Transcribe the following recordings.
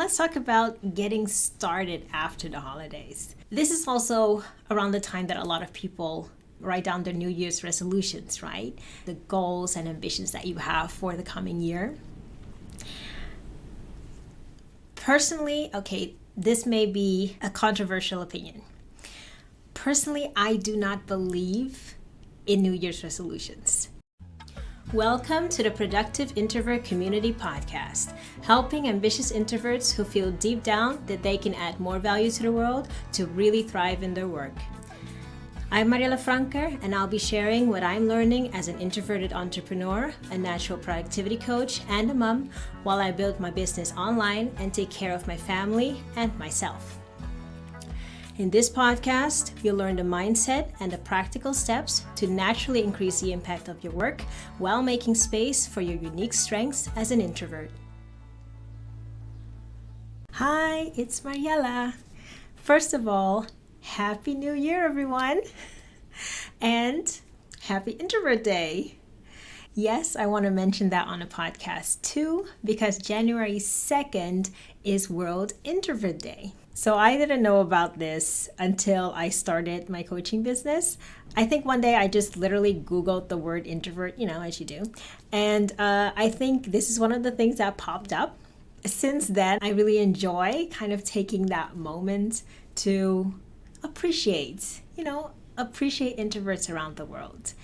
let's talk about getting started after the holidays. This is also around the time that a lot of people write down their New Year's resolutions, right? The goals and ambitions that you have for the coming year. Personally, this may be a controversial opinion. Personally, I do not believe in New Year's resolutions. Welcome to the Productive Introvert Community Podcast, helping ambitious introverts who feel deep down that they can add more value to the world to really thrive in their work. I'm Mariela Franker, and I'll be sharing what I'm learning as an introverted entrepreneur, a natural productivity coach, and a mom while I build my business online and take care of my family and myself. In this podcast, you'll learn the mindset and the practical steps to naturally increase the impact of your work while making space for your unique strengths as an introvert. Hi, it's Mariela. First of all, Happy New Year, everyone, and Happy Introvert Day. Yes, I want to mention that on a podcast too, because January 2nd is World Introvert Day. So I didn't know about this until I started my coaching business. I think one day I just literally Googled the word introvert, as you do. And I think this is one of the things that popped up. Since then, I really enjoy kind of taking that moment to appreciate introverts around the world.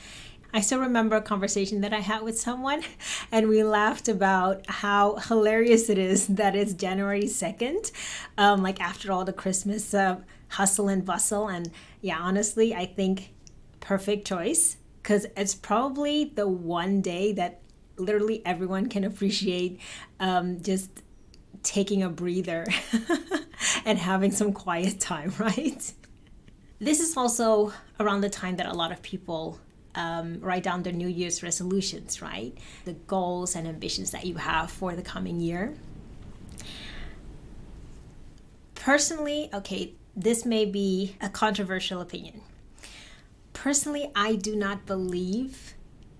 I still remember a conversation that I had with someone, and we laughed about how hilarious it is that it's January 2nd, after all the Christmas hustle and bustle. And yeah, honestly, I think perfect choice, because it's probably the one day that literally everyone can appreciate just taking a breather and having some quiet time, right? This is also around the time that a lot of people write down their New Year's resolutions, right? The goals and ambitions that you have for the coming year. Personally, this may be a controversial opinion. Personally, I do not believe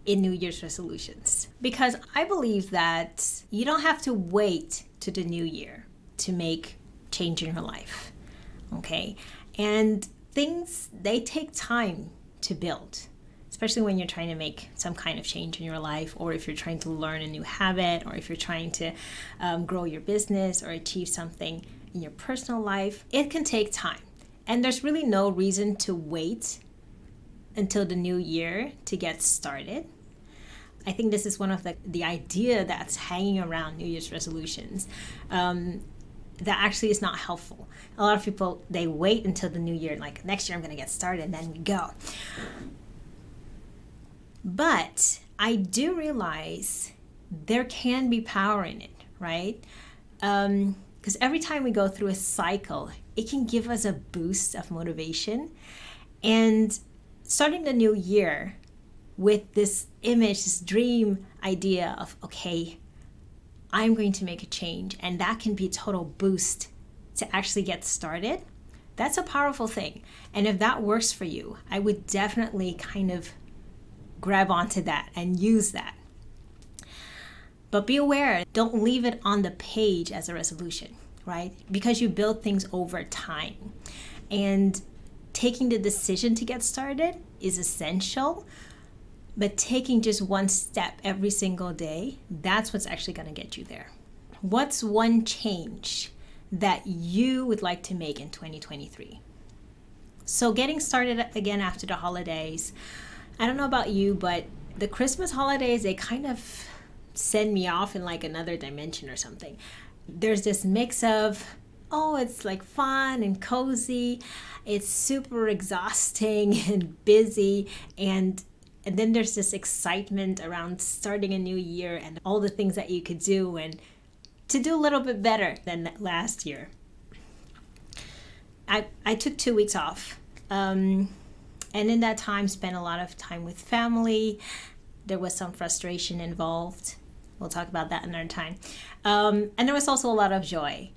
in New Year's resolutions because I believe that you don't have to wait to the new year to make change in your life, okay? And things, they take time to build, especially when you're trying to make some kind of change in your life, or if you're trying to learn a new habit, or if you're trying to grow your business or achieve something in your personal life. It can take time. And there's really no reason to wait until the new year to get started. I think this is one of the idea that's hanging around New Year's resolutions that actually is not helpful. A lot of people, they wait until the new year, like next year I'm going to get started, and then we go. But I do realize there can be power in it, right? Because every time we go through a cycle, it can give us a boost of motivation. And starting the new year with this image, this dream idea of, I'm going to make a change, and that can be a total boost to actually get started. That's a powerful thing. And if that works for you, I would definitely kind of grab onto that and use that. But be aware, don't leave it on the page as a resolution, right? Because you build things over time. And taking the decision to get started is essential, but taking just one step every single day, that's what's actually going to get you there. What's one change that you would like to make in 2023? So getting started again after the holidays, I don't know about you, but the Christmas holidays, they kind of send me off in like another dimension or something. There's this mix of, it's like fun and cozy. It's super exhausting and busy. And then there's this excitement around starting a new year and all the things that you could do and to do a little bit better than last year. I took 2 weeks off. And in that time, spent a lot of time with family. There was some frustration involved. We'll talk about that another time. And there was also a lot of joy.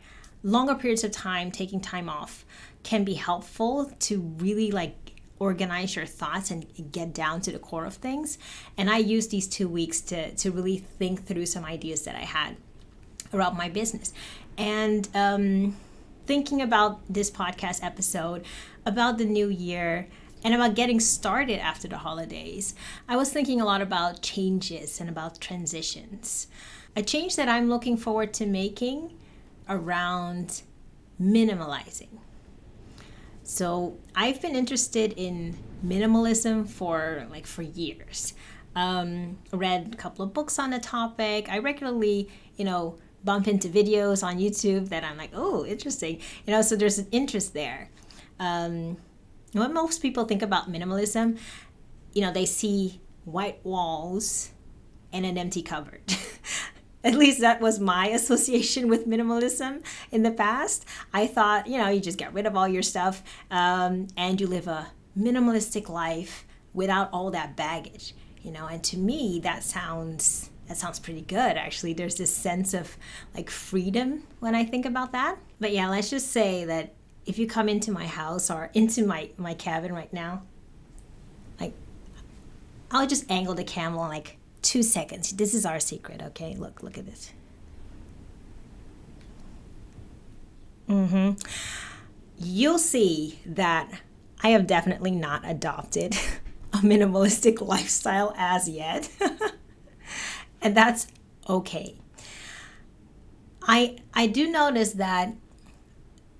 Longer periods of time, taking time off can be helpful to really organize your thoughts and get down to the core of things. And I used these 2 weeks to really think through some ideas that I had around my business. And thinking about this podcast episode, about the new year, and about getting started after the holidays, I was thinking a lot about changes and about transitions. A change that I'm looking forward to making around minimalizing. So I've been interested in minimalism for years. Read a couple of books on the topic. I regularly, bump into videos on YouTube that I'm like, oh, interesting. So there's an interest there. When most people think about minimalism, they see white walls and an empty cupboard. At least that was my association with minimalism in the past. I thought, you just get rid of all your stuff and you live a minimalistic life without all that baggage. And to me, that sounds pretty good, actually. There's this sense of freedom when I think about that. But yeah, let's just say that if you come into my house or into my cabin right now, I'll just angle the camera in 2 seconds. This is our secret, okay? Look at this. You'll see that I have definitely not adopted a minimalistic lifestyle as yet. And that's okay. I do notice that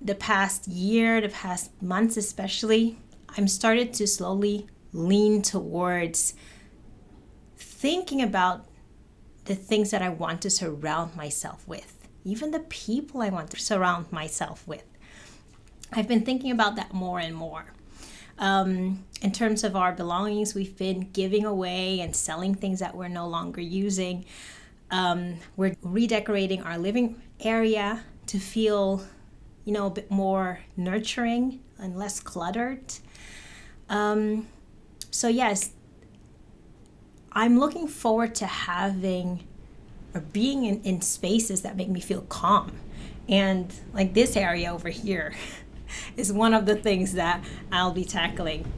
the past year, the past months especially, I'm started to slowly lean towards thinking about the things that I want to surround myself with, even the people I want to surround myself with. I've been thinking about that more and more. In terms of our belongings, we've been giving away and selling things that we're no longer using. We're redecorating our living area to feel a bit more nurturing and less cluttered. So yes, I'm looking forward to having or being in spaces that make me feel calm. And this area over here is one of the things that I'll be tackling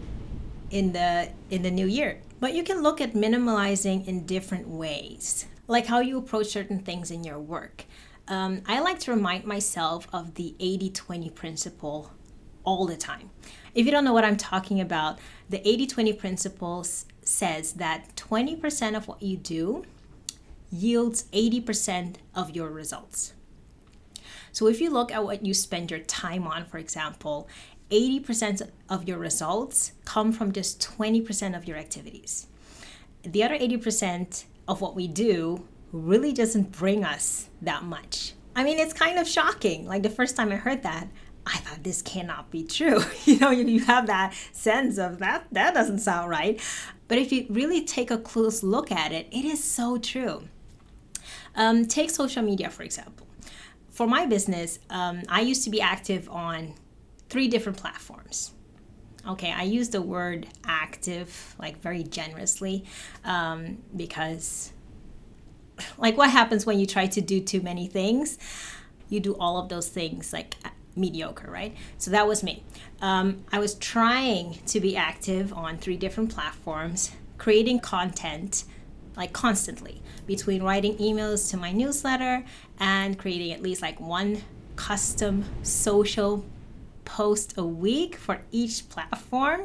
in the new year. But you can look at minimalizing in different ways, like how you approach certain things in your work. I like to remind myself of the 80-20 principle all the time. If you don't know what I'm talking about, the 80-20 principle says that 20% of what you do yields 80% of your results. So if you look at what you spend your time on, for example, 80% of your results come from just 20% of your activities. The other 80% of what we do really doesn't bring us that much. I mean, it's kind of shocking. The first time I heard that, I thought this cannot be true. You have that sense of that doesn't sound right. But if you really take a close look at it, it is so true. Take social media, for example. For my business, I used to be active on 3 different platforms. Okay, I use the word active very generously because what happens when you try to do too many things? You do all of those things mediocre, right? So that was me. I was trying to be active on 3 different platforms, creating content constantly, between writing emails to my newsletter and creating at least one custom social post a week for each platform,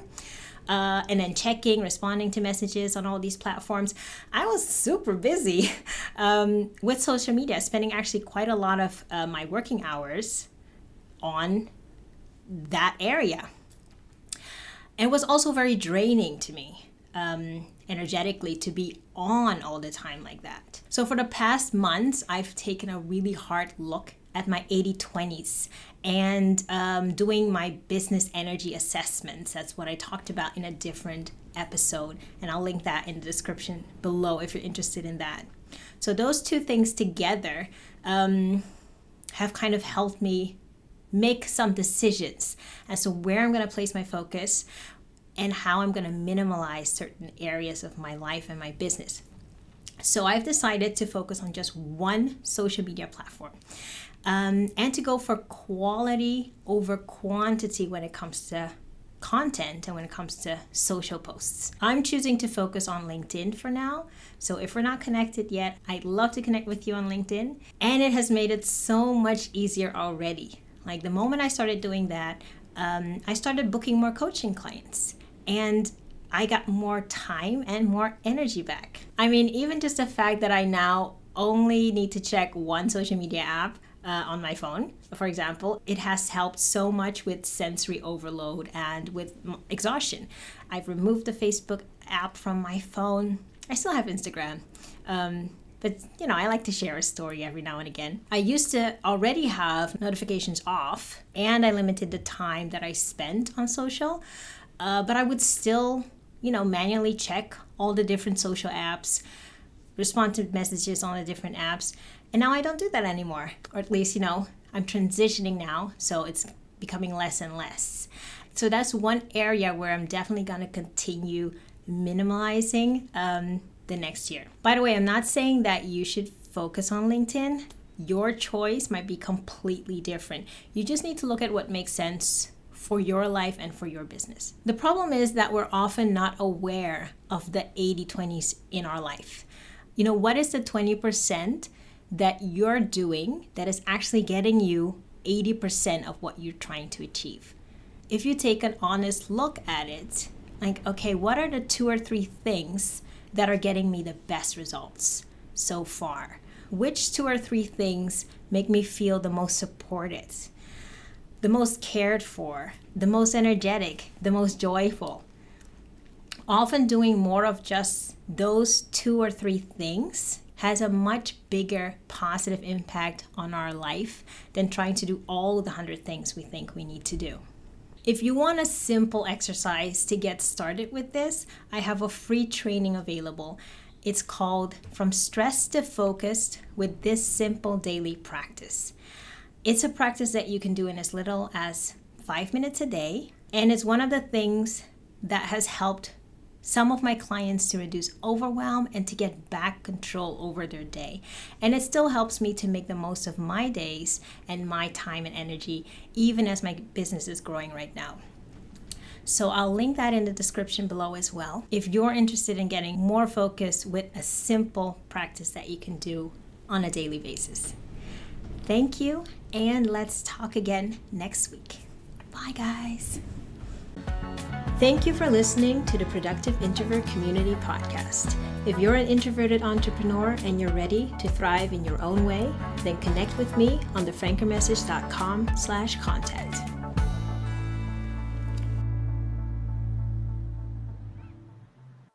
and then responding to messages on all these platforms. I was super busy with social media, spending actually quite a lot of my working hours on that area. And it was also very draining to me energetically to be on all the time like that. So for the past months, I've taken a really hard look at my 80-20s and doing my business energy assessments. That's what I talked about in a different episode, and I'll link that in the description below if you're interested in that. So those 2 things together have kind of helped me make some decisions as to where I'm going to place my focus and how I'm going to minimalize certain areas of my life and my business. So I've decided to focus on just one social media platform and to go for quality over quantity when it comes to content and when it comes to social posts. I'm choosing to focus on LinkedIn for now. So if we're not connected yet, I'd love to connect with you on LinkedIn. And it has made it so much easier already. Like the moment I started doing that, I started booking more coaching clients. And I got more time and more energy back. I mean, even just the fact that I now only need to check one social media app on my phone, for example, it has helped so much with sensory overload and with exhaustion. I've removed the Facebook app from my phone. I still have Instagram, but I like to share a story every now and again. I used to already have notifications off, and I limited the time that I spent on social, but I would still, manually check all the different social apps, respond to messages on the different apps. And now I don't do that anymore. Or at least, I'm transitioning now. So it's becoming less and less. So that's one area where I'm definitely going to continue minimalizing the next year. By the way, I'm not saying that you should focus on LinkedIn. Your choice might be completely different. You just need to look at what makes sense for your life and for your business. The problem is that we're often not aware of the 80-20s in our life. What is the 20% that you're doing that is actually getting you 80% of what you're trying to achieve? If you take an honest look at it, like, okay, what are the 2 or 3 things that are getting me the best results so far? Which 2 or 3 things make me feel the most supported, the most cared for, the most energetic, the most joyful? Often doing more of just those 2 or 3 things has a much bigger positive impact on our life than trying to do all the 100 things we think we need to do. If you want a simple exercise to get started with this, I have a free training available. It's called From Stress to Focused with This Simple Daily Practice. It's a practice that you can do in as little as 5 minutes a day, and it's one of the things that has helped some of my clients to reduce overwhelm and to get back control over their day. And it still helps me to make the most of my days and my time and energy, even as my business is growing right now. So I'll link that in the description below as well, if you're interested in getting more focused with a simple practice that you can do on a daily basis. Thank you, and let's talk again next week. Bye, guys. Thank you for listening to the Productive Introvert Community Podcast. If you're an introverted entrepreneur and you're ready to thrive in your own way, then connect with me on thefrankermessage.com/contact.